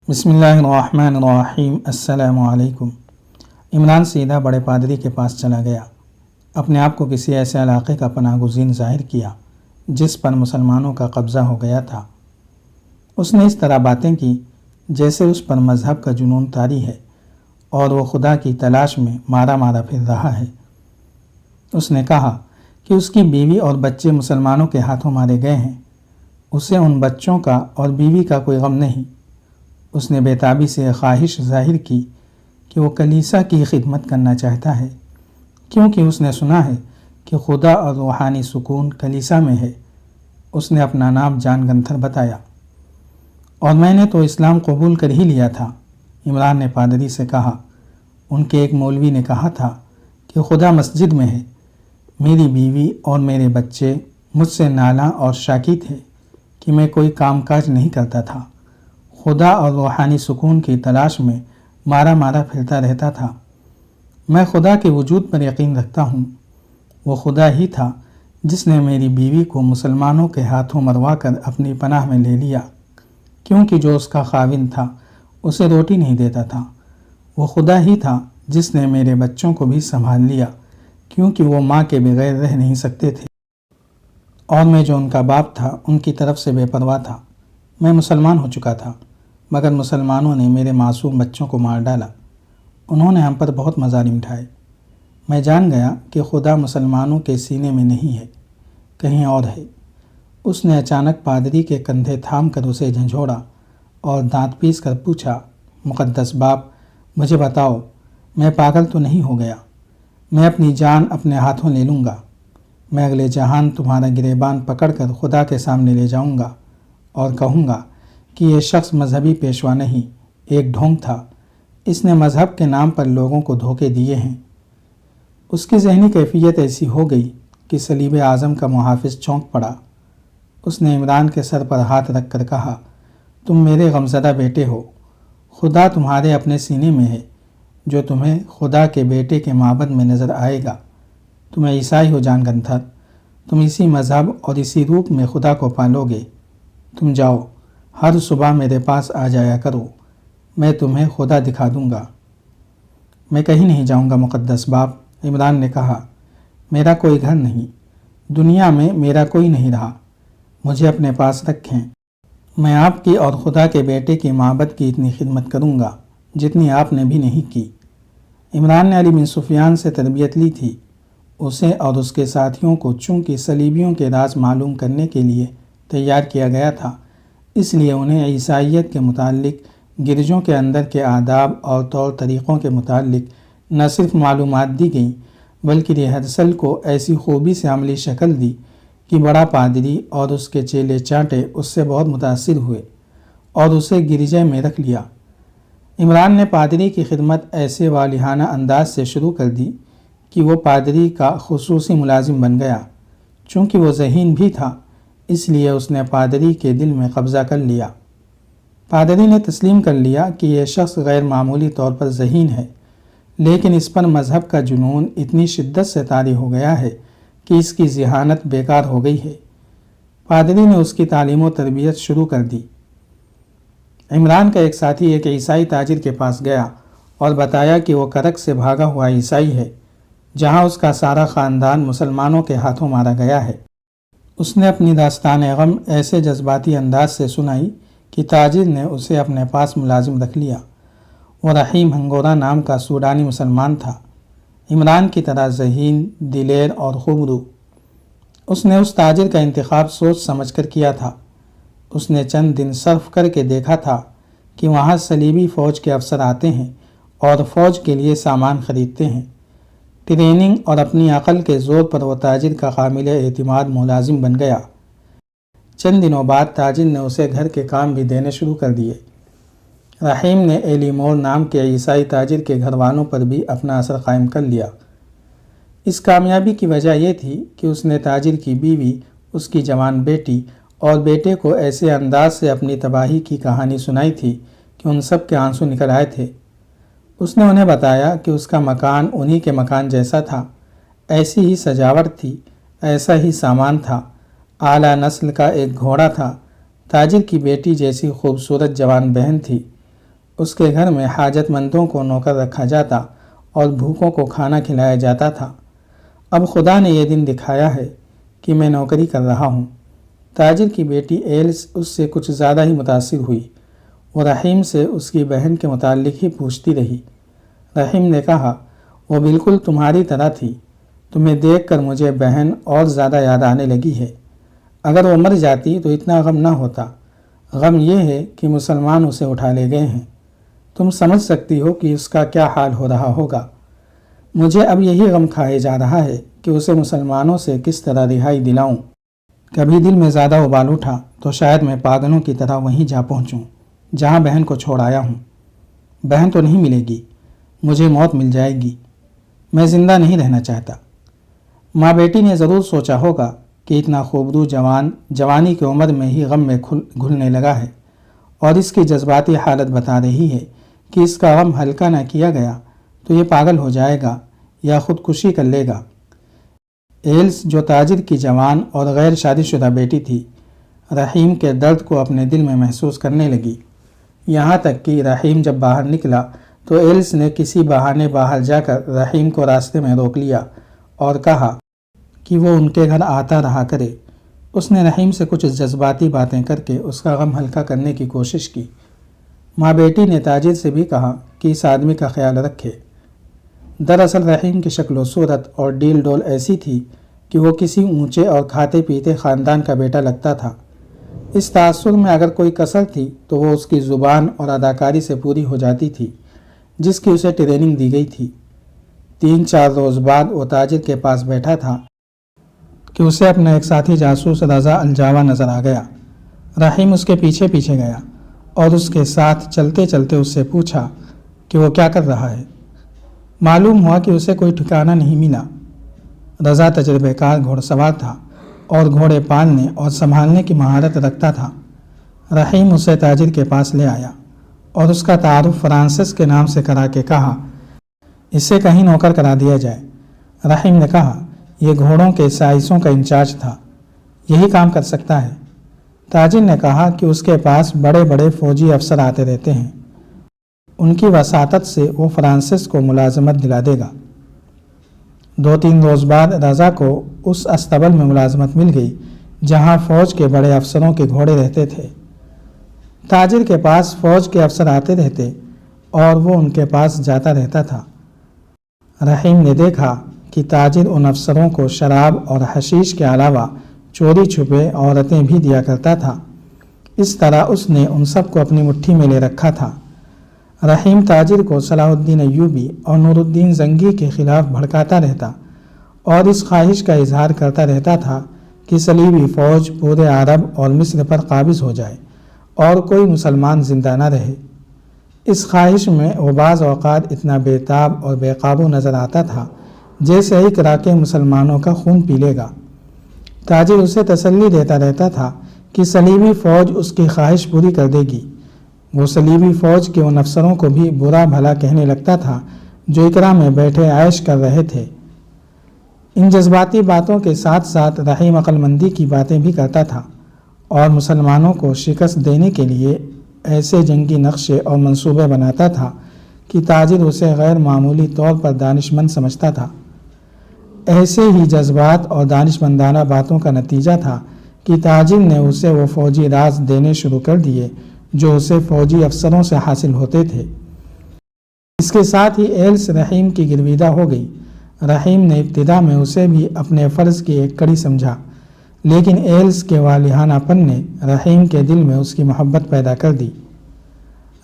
بسم اللہ الرحمن الرحیم۔ السلام علیکم۔ عمران سیدھا بڑے پادری کے پاس چلا گیا۔ اپنے آپ کو کسی ایسے علاقے کا پناہ گزین ظاہر کیا جس پر مسلمانوں کا قبضہ ہو گیا تھا۔ اس نے اس طرح باتیں کی جیسے اس پر مذہب کا جنون طاری ہے اور وہ خدا کی تلاش میں مارا پھر رہا ہے۔ اس نے کہا کہ اس کی بیوی اور بچے مسلمانوں کے ہاتھوں مارے گئے ہیں۔ اسے ان بچوں کا اور بیوی کا کوئی غم نہیں۔ اس نے بے تابی سے خواہش ظاہر کی کہ وہ کلیسا کی خدمت کرنا چاہتا ہے، کیونکہ اس نے سنا ہے کہ خدا اور روحانی سکون کلیسا میں ہے۔ اس نے اپنا نام جان گنتھر بتایا۔ اور میں نے تو اسلام قبول کر ہی لیا تھا، عمران نے پادری سے کہا۔ ان کے ایک مولوی نے کہا تھا کہ خدا مسجد میں ہے۔ میری بیوی اور میرے بچے مجھ سے نالاں اور شاکی تھے کہ میں کوئی کام کاج نہیں کرتا تھا۔ خدا اور روحانی سکون کی تلاش میں مارا پھرتا رہتا تھا۔ میں خدا کے وجود پر یقین رکھتا ہوں۔ وہ خدا ہی تھا جس نے میری بیوی کو مسلمانوں کے ہاتھوں مروا کر اپنی پناہ میں لے لیا، کیونکہ جو اس کا خاوند تھا اسے روٹی نہیں دیتا تھا۔ وہ خدا ہی تھا جس نے میرے بچوں کو بھی سنبھال لیا، کیونکہ وہ ماں کے بغیر رہ نہیں سکتے تھے، اور میں جو ان کا باپ تھا ان کی طرف سے بے پرواہ تھا۔ میں مسلمان ہو چکا تھا، مگر مسلمانوں نے میرے معصوم بچوں کو مار ڈالا۔ انہوں نے ہم پر بہت مظالم ڈھائے۔ میں جان گیا کہ خدا مسلمانوں کے سینے میں نہیں ہے، کہیں اور ہے۔ اس نے اچانک پادری کے کندھے تھام کر اسے جھنجھوڑا اور دانت پیس کر پوچھا، مقدس باپ، مجھے بتاؤ، میں پاگل تو نہیں ہو گیا؟ میں اپنی جان اپنے ہاتھوں لے لوں گا۔ میں اگلے جہان تمہارا گریبان پکڑ کر خدا کے سامنے لے جاؤں گا اور کہوں گا کہ یہ شخص مذہبی پیشوا نہیں، ایک ڈھونگ تھا۔ اس نے مذہب کے نام پر لوگوں کو دھوکے دیے ہیں۔ اس کی ذہنی کیفیت ایسی ہو گئی کہ صلیب اعظم کا محافظ چونک پڑا۔ اس نے عمران کے سر پر ہاتھ رکھ کر کہا، تم میرے غمزدہ بیٹے ہو۔ خدا تمہارے اپنے سینے میں ہے، جو تمہیں خدا کے بیٹے کے معبد میں نظر آئے گا۔ تم عیسائی ہو جان گنتھر، تم اسی مذہب اور اسی روپ میں خدا کو پالو گے۔ تم جاؤ، ہر صبح میرے پاس آ جایا کرو، میں تمہیں خدا دکھا دوں گا۔ میں کہیں نہیں جاؤں گا مقدس باپ، عمران نے کہا۔ میرا کوئی گھر نہیں، دنیا میں میرا کوئی نہیں رہا، مجھے اپنے پاس رکھیں۔ میں آپ کی اور خدا کے بیٹے کی معبد کی اتنی خدمت کروں گا جتنی آپ نے بھی نہیں کی۔ عمران نے علی بن سفیان سے تربیت لی تھی۔ اسے اور اس کے ساتھیوں کو چونکہ صلیبیوں کے راز معلوم کرنے کے لیے تیار کیا گیا تھا، اس لیے انہیں عیسائیت کے متعلق گرجوں کے اندر کے آداب اور طور طریقوں کے متعلق نہ صرف معلومات دی گئیں بلکہ ریہرسل کو ایسی خوبی سے عملی شکل دی کہ بڑا پادری اور اس کے چیلے چانٹے اس سے بہت متاثر ہوئے اور اسے گرجے میں رکھ لیا۔ عمران نے پادری کی خدمت ایسے والہانہ انداز سے شروع کر دی کہ وہ پادری کا خصوصی ملازم بن گیا۔ چونکہ وہ ذہین بھی تھا، اس لیے اس نے پادری کے دل میں قبضہ کر لیا۔ پادری نے تسلیم کر لیا کہ یہ شخص غیر معمولی طور پر ذہین ہے، لیکن اس پر مذہب کا جنون اتنی شدت سے طاری ہو گیا ہے کہ اس کی ذہانت بیکار ہو گئی ہے۔ پادری نے اس کی تعلیم و تربیت شروع کر دی۔ عمران کا ایک ساتھی ایک عیسائی تاجر کے پاس گیا اور بتایا کہ وہ کرک سے بھاگا ہوا عیسائی ہے، جہاں اس کا سارا خاندان مسلمانوں کے ہاتھوں مارا گیا ہے۔ اس نے اپنی داستان غم ایسے جذباتی انداز سے سنائی کہ تاجر نے اسے اپنے پاس ملازم رکھ لیا۔ وہ رحیم ہنگورہ نام کا سوڈانی مسلمان تھا، عمران کی طرح ذہین، دلیر اور خوبرو۔ اس نے اس تاجر کا انتخاب سوچ سمجھ کر کیا تھا۔ اس نے چند دن صرف کر کے دیکھا تھا کہ وہاں صلیبی فوج کے افسر آتے ہیں اور فوج کے لیے سامان خریدتے ہیں۔ ٹریننگ اور اپنی عقل کے زور پر وہ تاجر کا قابل اعتماد ملازم بن گیا۔ چند دنوں بعد تاجر نے اسے گھر کے کام بھی دینے شروع کر دیے۔ رحیم نے ایلی مور نام کے عیسائی تاجر کے گھر والوں پر بھی اپنا اثر قائم کر لیا۔ اس کامیابی کی وجہ یہ تھی کہ اس نے تاجر کی بیوی، اس کی جوان بیٹی اور بیٹے کو ایسے انداز سے اپنی تباہی کی کہانی سنائی تھی کہ ان سب کے آنسو نکل آئے تھے۔ اس نے انہیں بتایا کہ اس کا مکان انہی کے مکان جیسا تھا، ایسی ہی سجاوٹ تھی، ایسا ہی سامان تھا، اعلیٰ نسل کا ایک گھوڑا تھا، تاجر کی بیٹی جیسی خوبصورت جوان بہن تھی، اس کے گھر میں حاجت مندوں کو نوکر رکھا جاتا اور بھوکوں کو کھانا کھلایا جاتا تھا۔ اب خدا نے یہ دن دکھایا ہے کہ میں نوکری کر رہا ہوں۔ تاجر کی بیٹی ایلس اس سے کچھ زیادہ ہی متاثر ہوئی۔ وہ رحیم سے اس کی بہن کے متعلق ہی پوچھتی رہی۔ رحیم نے کہا، وہ بالکل تمہاری طرح تھی۔ تمہیں دیکھ کر مجھے بہن اور زیادہ یاد آنے لگی ہے۔ اگر وہ مر جاتی تو اتنا غم نہ ہوتا۔ غم یہ ہے کہ مسلمان اسے اٹھا لے گئے ہیں۔ تم سمجھ سکتی ہو کہ اس کا کیا حال ہو رہا ہوگا۔ مجھے اب یہی غم کھائے جا رہا ہے کہ اسے مسلمانوں سے کس طرح رہائی دلاؤں۔ کبھی دل میں زیادہ ابال اٹھا تو شاید میں پاگلوں کی طرح وہیں جا پہنچوں جہاں بہن کو چھوڑ آیا ہوں۔ بہن تو نہیں ملے گی، مجھے موت مل جائے گی۔ میں زندہ نہیں رہنا چاہتا۔ ماں بیٹی نے ضرور سوچا ہوگا کہ اتنا خوبرو جوان جوانی کی عمر میں ہی غم میں گھلنے لگا ہے، اور اس کی جذباتی حالت بتا رہی ہے کہ اس کا غم ہلکا نہ کیا گیا تو یہ پاگل ہو جائے گا یا خودکشی کر لے گا۔ ایلس جو تاجر کی جوان اور غیر شادی شدہ بیٹی تھی، رحیم کے درد کو اپنے دل میں محسوس کرنے لگی۔ یہاں تک کہ رحیم جب باہر نکلا تو ایلس نے کسی بہانے باہر جا کر رحیم کو راستے میں روک لیا اور کہا کہ وہ ان کے گھر آتا رہا کرے۔ اس نے رحیم سے کچھ جذباتی باتیں کر کے اس کا غم ہلکا کرنے کی کوشش کی۔ ماں بیٹی نے تاجر سے بھی کہا کہ اس آدمی کا خیال رکھے۔ دراصل رحیم کی شکل و صورت اور ڈیل ڈول ایسی تھی کہ وہ کسی اونچے اور کھاتے پیتے خاندان کا بیٹا لگتا تھا۔ اس تاثر میں اگر کوئی کسر تھی تو وہ اس کی زبان اور اداکاری سے پوری ہو جاتی تھی، جس کی اسے ٹریننگ دی گئی تھی۔ 3-4 روز بعد وہ تاجر کے پاس بیٹھا تھا کہ اسے اپنا ایک ساتھی جاسوس رضا الجاوا نظر آ گیا۔ رحیم اس کے پیچھے پیچھے گیا اور اس کے ساتھ چلتے چلتے اس سے پوچھا کہ وہ کیا کر رہا ہے۔ معلوم ہوا کہ اسے کوئی ٹھکانہ نہیں ملا۔ رضا تجربہ کار گھوڑ سوار تھا اور گھوڑے پالنے اور سنبھالنے کی مہارت رکھتا تھا۔ رحیم اسے تاجر کے پاس لے آیا اور اس کا تعارف فرانسس کے نام سے کرا کے کہا، اسے کہیں نوکر کرا دیا جائے۔ رحیم نے کہا، یہ گھوڑوں کے سائسوں کا انچارج تھا، یہی کام کر سکتا ہے۔ تاجر نے کہا کہ اس کے پاس بڑے بڑے فوجی افسر آتے رہتے ہیں، ان کی وساطت سے وہ فرانسس کو ملازمت دلا دے گا۔ 2-3 روز بعد رضا کو اس استبل میں ملازمت مل گئی جہاں فوج کے بڑے افسروں کے گھوڑے رہتے تھے۔ تاجر کے پاس فوج کے افسر آتے رہتے اور وہ ان کے پاس جاتا رہتا تھا۔ رحیم نے دیکھا کہ تاجر ان افسروں کو شراب اور حشیش کے علاوہ چوری چھپے عورتیں بھی دیا کرتا تھا۔ اس طرح اس نے ان سب کو اپنی مٹھی میں لے رکھا تھا۔ رحیم تاجر کو صلاح الدین ایوبی اور نور الدین زنگی کے خلاف بھڑکاتا رہتا اور اس خواہش کا اظہار کرتا رہتا تھا کہ صلیبی فوج پورے عرب اور مصر پر قابض ہو جائے اور کوئی مسلمان زندہ نہ رہے۔ اس خواہش میں وہ بعض اوقات اتنا بے تاب اور بے قابو نظر آتا تھا جیسے ہی کرا کے مسلمانوں کا خون پی لے گا۔ تاجر اسے تسلی دیتا رہتا تھا کہ صلیبی فوج اس کی خواہش پوری کر دے گی۔ وہ صلیبی فوج کے ان افسروں کو بھی برا بھلا کہنے لگتا تھا جو اقرا میں بیٹھے عیش کر رہے تھے۔ ان جذباتی باتوں کے ساتھ ساتھ رحیم عقل مندی کی باتیں بھی کرتا تھا اور مسلمانوں کو شکست دینے کے لیے ایسے جنگی نقشے اور منصوبے بناتا تھا کہ تاجر اسے غیر معمولی طور پر دانش مند سمجھتا تھا۔ ایسے ہی جذبات اور دانش مندانہ باتوں کا نتیجہ تھا کہ تاجر نے اسے وہ فوجی راز دینے شروع کر دیے جو اسے فوجی افسروں سے حاصل ہوتے تھے۔ اس کے ساتھ ہی ایلس رحیم کی گرویدہ ہو گئی۔ رحیم نے ابتدا میں اسے بھی اپنے فرض کی ایک کڑی سمجھا، لیکن ایلس کے والہانہ پن نے رحیم کے دل میں اس کی محبت پیدا کر دی۔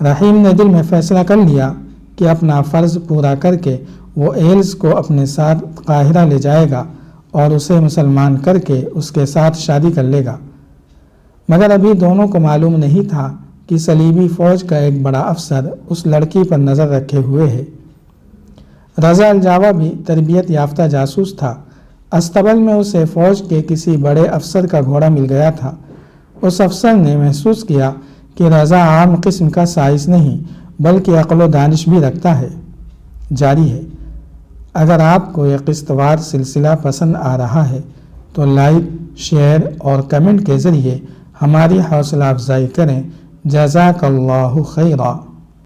رحیم نے دل میں فیصلہ کر لیا کہ اپنا فرض پورا کر کے وہ ایلس کو اپنے ساتھ قاہرہ لے جائے گا اور اسے مسلمان کر کے اس کے ساتھ شادی کر لے گا۔ مگر ابھی دونوں کو معلوم نہیں تھا کہ صلیبی فوج کا ایک بڑا افسر اس لڑکی پر نظر رکھے ہوئے ہے۔ رضا الجاوا بھی تربیت یافتہ جاسوس تھا۔ استبل میں اسے فوج کے کسی بڑے افسر کا گھوڑا مل گیا تھا۔ اس افسر نے محسوس کیا کہ رضا عام قسم کا سائز نہیں بلکہ عقل و دانش بھی رکھتا ہے۔ جاری ہے۔ اگر آپ کو یہ قسط وار سلسلہ پسند آ رہا ہے تو لائک، شیئر اور کمنٹ کے ذریعے ہماری حوصلہ افزائی کریں۔ جزاک اللہ خیرا۔